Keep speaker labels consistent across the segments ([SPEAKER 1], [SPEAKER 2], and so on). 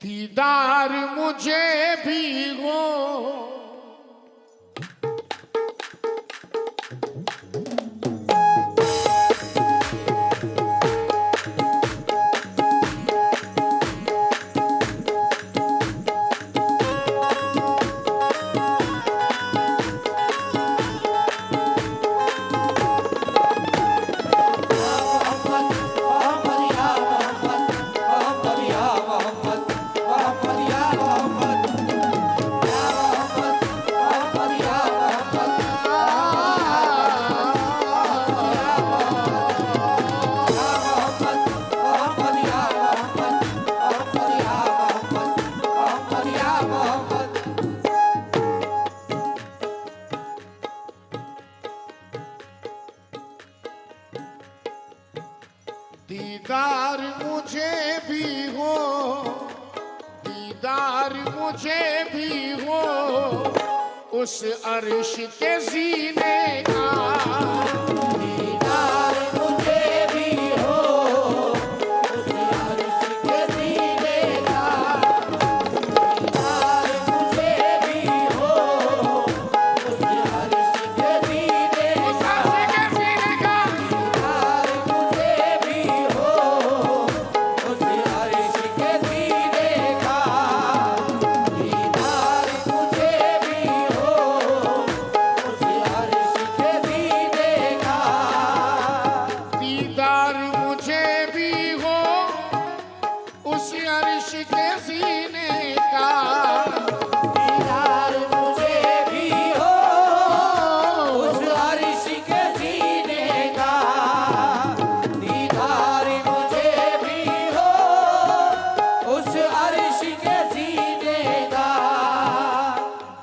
[SPEAKER 1] दीदार मुझे भी हो, दीदार मुझे भी हो, दीदार मुझे भी हो उस अर्श के सीने का। दीदार मुझे भी हो उस अर्श के सीने का। दीदार मुझे भी हो उस अर्श के सीने का। दीदार मुझे भी हो उस अर्श के सीने का। दीदार मुझे भी हो उस अर्श के सीने का। दीदार मुझे भी हो उस अर्श के सीने का। दीदार मुझे भी हो उस अर्श के सीने का। दीदार मुझे भी हो उस अर्श के सीने का।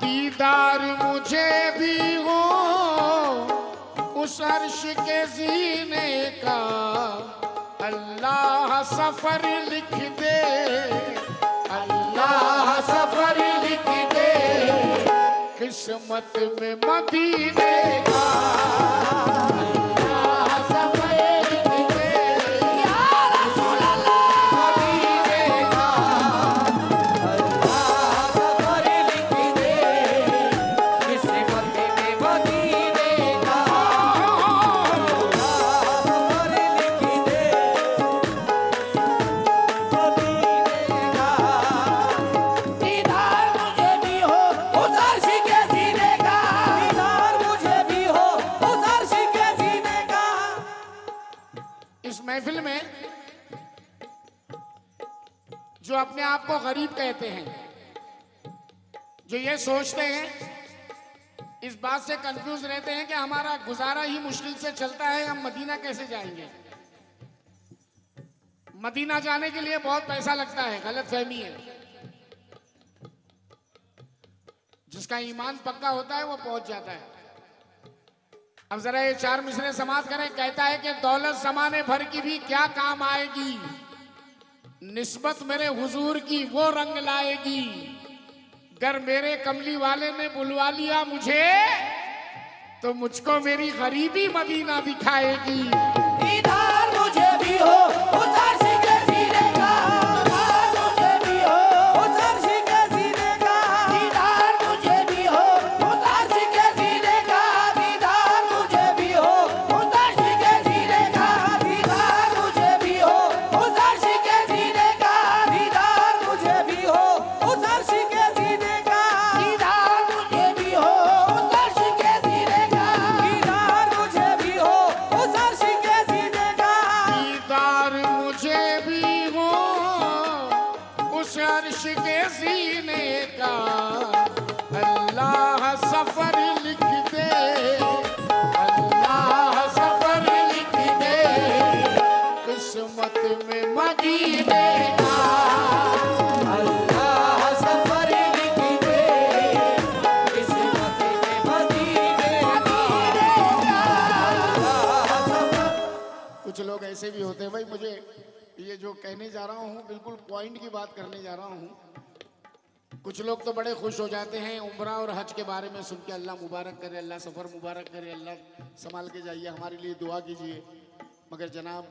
[SPEAKER 1] दीदार मुझे भी हो उस अर्श के सीने का। अल्लाह सफर लिख दे, अल्लाह सफर लिख दे किस्मत में मदीने का। अल्लाह सफर लिख दे या रसूल अल्लाह मदीने का। अल्लाह सफर लिख दे किस्मत में मदीने का। अल्लाह सफर लिख दे मदीने का। दीदार मुझे भी हो उस अर्श के सीने का। दीदार मुझे भी हो उस अर्श के सीने का। इस महफिल में जो अपने आप को गरीब कहते हैं, जो ये सोचते हैं, इस बात से कंफ्यूज रहते हैं कि हमारा गुजारा ही मुश्किल से चलता है, हम मदीना कैसे जाएंगे। मदीना जाने के लिए बहुत पैसा लगता है, गलत फहमी है। जिसका ईमान पक्का होता है वो पहुंच जाता है। अब जरा ये चार मिसरे समाप्त करें। कहता है कि दौलत ज़माने भर की भी क्या काम आएगी, निस्बत मेरे हुजूर की वो रंग लाएगी। गर मेरे कमली वाले ने बुलवा लिया मुझे तो मुझको मेरी गरीबी मदीना दिखाएगी। दीदार मुझे भी हो उस अर्श के सीने का। दीदार मुझे भी हो उस अर्श के सीने का। दीदार मुझे भी हो उस अर्श के सीने का। दीदार मुझे भी हो उस अर्श के सीने का। दीदार मुझे भी हो उस अर्श के सीने का। दीदार मुझे भी हो उस अर्श के सीने का। दीदार मुझे भी हो उस अर्श के सीने का। दीदार मुझे भी हो उस अर्श के सीने का। दीदार मुझे भी हो उस अर्श के सीने का। अल्लाह सफर लिख दे, अल्लाह सफर लिख दे किस्मत में मदीने का। अल्लाह सफर लिख दे किस्मत में मदीने का। अल्लाह सफर। कुछ लोग ऐसे भी होते हैं भाई, मुझे ये जो कहने जा रहा हूँ बिल्कुल पॉइंट की बात करने जा रहा हूँ। कुछ लोग तो बड़े खुश हो जाते हैं उम्रा और हज के बारे में सुन के। अल्लाह मुबारक करे, अल्लाह सफ़र मुबारक करे, अल्लाह संभाल के जाइए, हमारे लिए दुआ कीजिए। मगर जनाब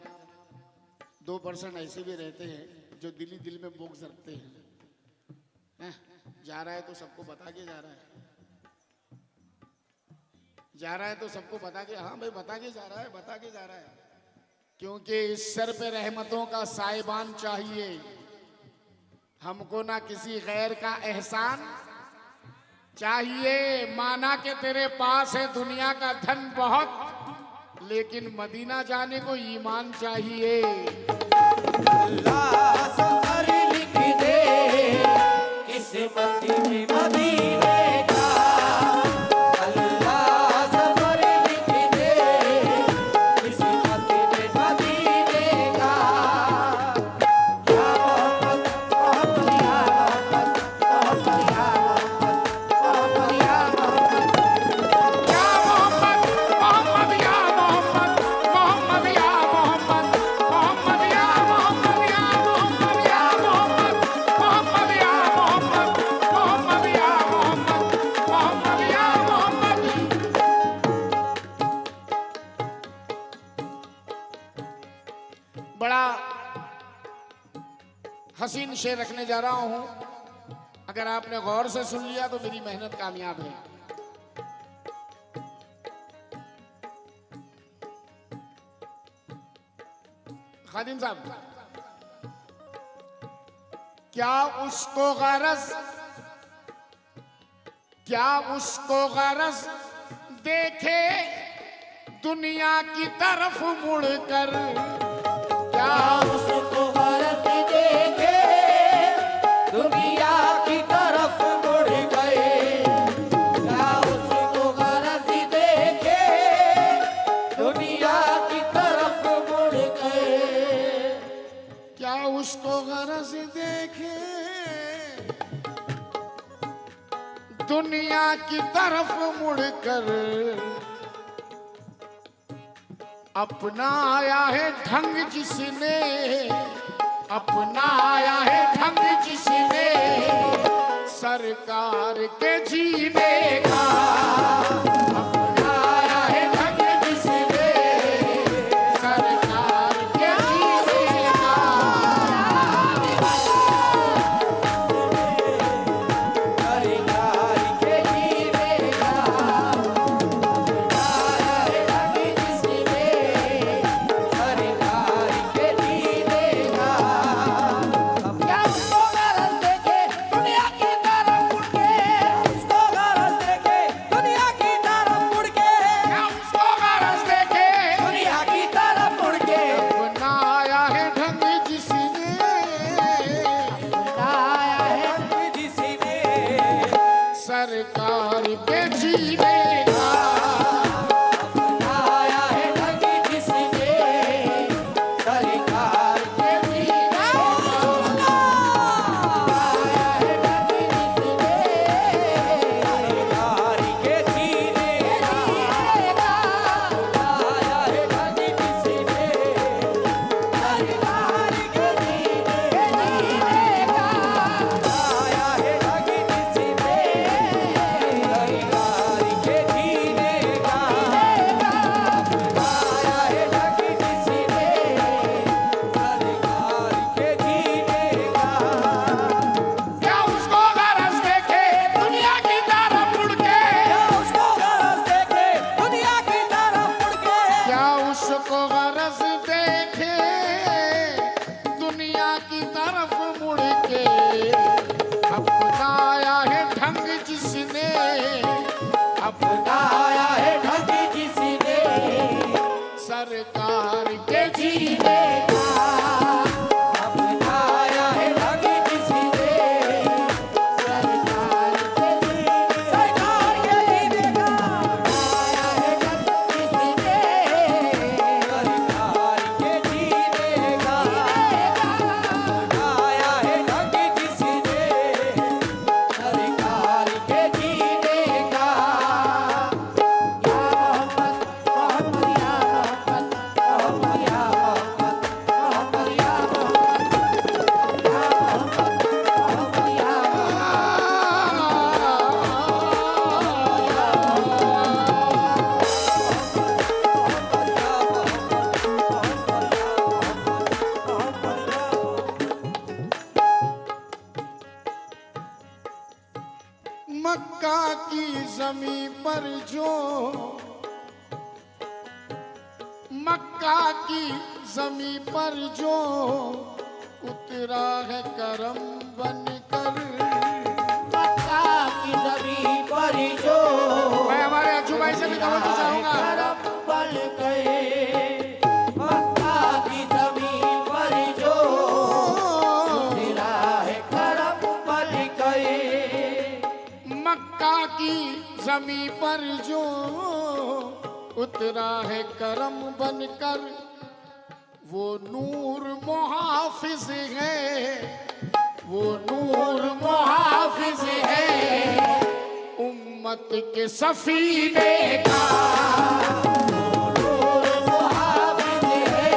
[SPEAKER 1] 2% ऐसे भी रहते हैं जो दिल में बुग़्ज़ रखते हैं। जा रहा है तो सबको बता के जा रहा है, जा रहा है तो सबको बता के, हाँ भाई बता के जा रहा है, बता के जा रहा है, क्योंकि इस सर पे रहमतों का साहिबान चाहिए हमको, ना किसी गैर का एहसान चाहिए। माना कि तेरे पास है दुनिया का धन बहुत, लेकिन मदीना जाने को ईमान चाहिए।
[SPEAKER 2] अल्लाह सफर लिख दे किस्मत में मदीने का, अल्लाह सफर लिख दे किस्मत में मदीने का। या मोहम्मद मोहम्मद या मोहम्मद मोहम्मद या मोहम्मद मोहम्मद या मोहम्मद
[SPEAKER 1] या मोहम्मद मोहम्मद या मोहम्मद मोहम्मद या मोहम्मद मोहम्मद या मोहम्मद या मोहम्मद या मोहम्मद मोहम्मद या मोहम्मद मोहम्मद या मोहम्मद मोहम्मद या मोहम्मद। बड़ा हसीन शेर रखने जा रहा हूं, अगर आपने गौर से सुन लिया तो मेरी मेहनत कामयाब है। खादिम साहब, क्या उसको गरज, क्या उसको गरज देखे दुनिया की तरफ मुड़कर, क्या
[SPEAKER 2] उसको गरज देखे दुनिया की तरफ मुड़ गए, क्या उसको गरज देखे दुनिया की तरफ मुड़ गए।
[SPEAKER 1] क्या उसको गरज देखे दुनिया की तरफ मुड़कर, अपनाया है ढंग जिसने, अपनाया है ढंग जिसने सरकार के जीने का, अपनाया है ढंग जिसने सरकार के जीने का।
[SPEAKER 2] सरकार के जीने का, आया है ढंग जिसने सरकार के जीने का। क्या उसको गरज देखे दुनिया की तरफ मुड़ के, उसको गरज देखे दुनिया की तरफ मुड़ के,
[SPEAKER 1] क्या उसको गरज देखे
[SPEAKER 2] दुनिया की तरफ मुड़ के,
[SPEAKER 1] अपनाया है ढंग जिसने,
[SPEAKER 2] आया है ढंग जिसने
[SPEAKER 1] सरकार के जीने का।
[SPEAKER 2] आया है ढंग जिसने सरकार के जीने का, आया है ढंग जिसने सरकार के जीने का, आया है ढंग जिसने सरकार के जीने का, आया है ढंग जिसने सरकार के
[SPEAKER 1] मक्का की जमीन पर जो, मक्का की जमीन पर जो उतरा है करम बनकर।
[SPEAKER 2] मक्का की जमीन पर जो,
[SPEAKER 1] मैं हमारे अज्जू भाई से भी तवज्जो चाहूंगा।
[SPEAKER 2] करम बन गए। मक्का की जमीन पर जो उतरा है करम बन गए।
[SPEAKER 1] मक्का की जमीन पर जो उतरा है करम बनकर, वो नूर मुहाफिज है, वो नूर मुहाफिज है उम्मत के सफीने का।
[SPEAKER 2] वो नूर मुहाफिज है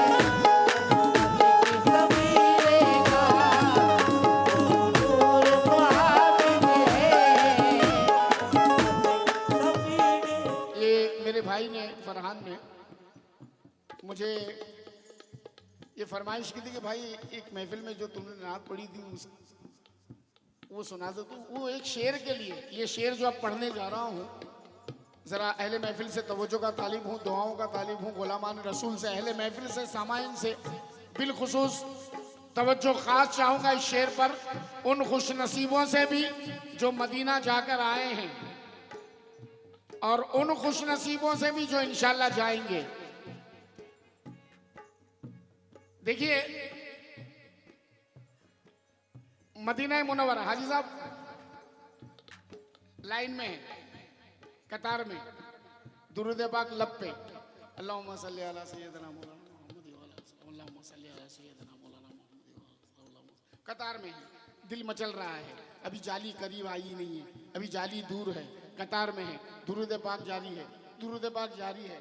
[SPEAKER 2] उम्मत के सफीने का। वो नूर मुहाफिज है सफीने।
[SPEAKER 1] ये मेरे भाई ने, फरहान ने मुझे ये फरमाइश की थी कि भाई एक महफिल में जो तुमने नात पढ़ी थी वो सुना दो। तो वो एक शेर के लिए, ये शेर जो अब पढ़ने जा रहा हूँ, ज़रा अहले महफिल से तवज्जो का तालिब हूँ, दुआओं का तालिब हूँ, गुलामान रसूल से, अहले महफिल से, सामाइन से बिलखुसूस तवज्जो ख़ास चाहूँगा इस शेर पर। उन खुश नसीबों से भी जो मदीना जाकर आए हैं और उन खुश नसीबों से भी जो इंशाल्लाह जाएंगे। देखिए मदीना मुनव्वरा, हाजी साहब लाइन में है, कतार में, दुरूद पाक लब पे, अल्लाहुम्मा सल्ली अला सय्यदना मौलाना मुहम्मद व अल्लाहुम्मा सल्ली अला सय्यदना मौलाना मुहम्मद, कतार में है, दिल मचल रहा है। अभी जाली करीब आई नहीं है, अभी जाली दूर है, कतार में है, दुरूद पाक जारी है, दुरूद पाक जारी है।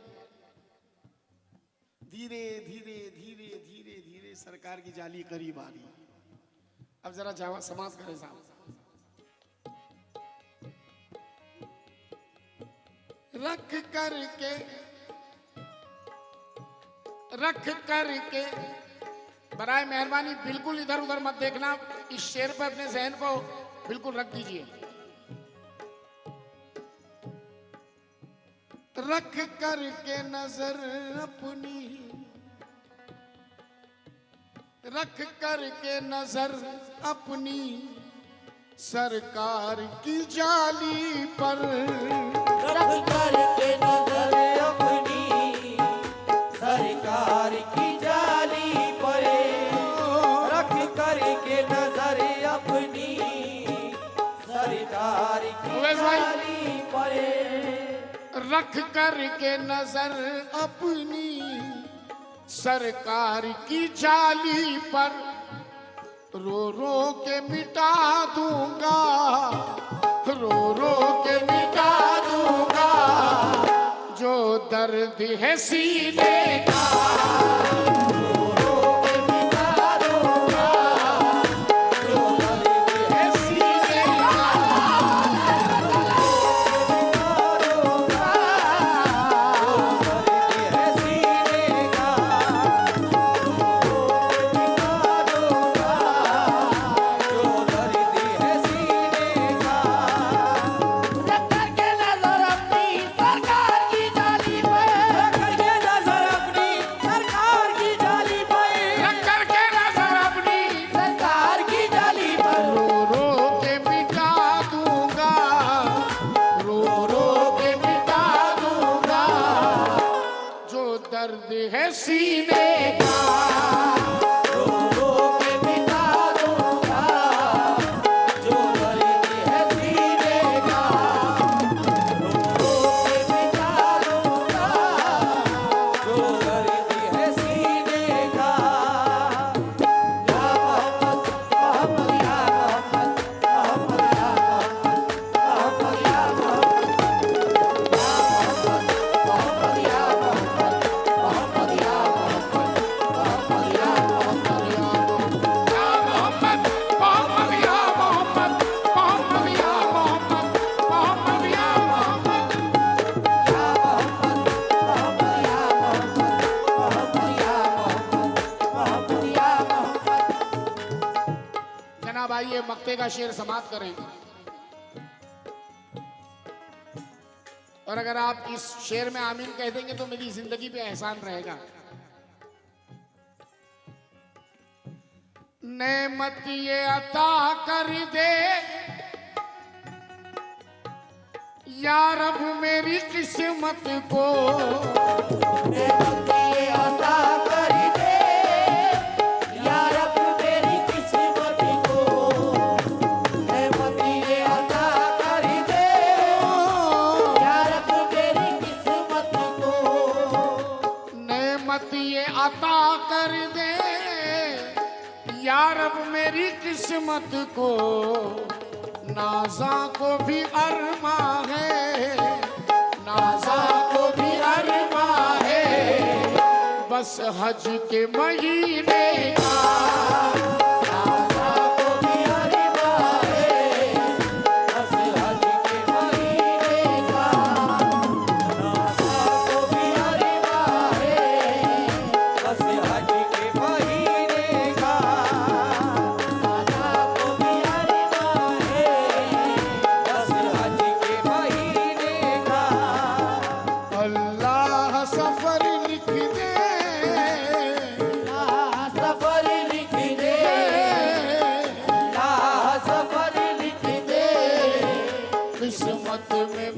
[SPEAKER 1] धीरे धीरे धीरे धीरे धीरे सरकार की जाली करीब आ रही है। अब जरा समाज करें साहब। रख करके बराए मेहरबानी बिल्कुल इधर उधर मत देखना, इस शेर पे अपने जहन को बिल्कुल रख दीजिए। रख करके नजर अपनी, रख करके नजर अपनी सरकार की जाली पर।
[SPEAKER 2] रख करके नजर अपनी सरकार की जाली पर। रख करके नजर अपनी सरकार की जाली पर।
[SPEAKER 1] रख करके नजर अपनी सरकार की जाली पर, रो रो के मिटा दूंगा, रो रो के मिटा दूंगा जो दर्द है सीने का। रो रो के मिटा दूंगा जो दर्द है सीने का। दर्द है सीने का।
[SPEAKER 2] रो रो के मिटा दूंगा जो दर्द है सीने का। रो रो के मिटा दूंगा जो दर्द है सीने का। या मोहम्मद मोहम्मद या मोहम्मद मोहम्मद या मोहम्मद मोहम्मद या मोहम्मद
[SPEAKER 1] जनाब आइए मक्ते का शेर समाप्त करें। और अगर आप इस शेर में आमीन कह देंगे तो मेरी जिंदगी पे एहसान रहेगा। नेमत ये अता कर दे या रब मेरी किस्मत को,
[SPEAKER 2] नेमत ये अता कर दे या रब मेरी किस्मत को, नेमत ये अता कर दे या रब मेरी किस्मत को,
[SPEAKER 1] नेमत ये अता कर दे या रब मेरी किस्मत को। नाजा को भी अरमा है, नाजा को भी अरमा है, बस हज के महीने का।
[SPEAKER 2] नाज़ा को भी अरमा है, बस हज के महीने का, नाज़ा को भी अरमा है, बस हज के महीने का, नाज़ा को भी अरमा है, बस हज के महीने का।
[SPEAKER 1] अल्लाह सफर लिख दे,
[SPEAKER 2] सफर लिख दे, सफर लिख दे,
[SPEAKER 1] किस्मत में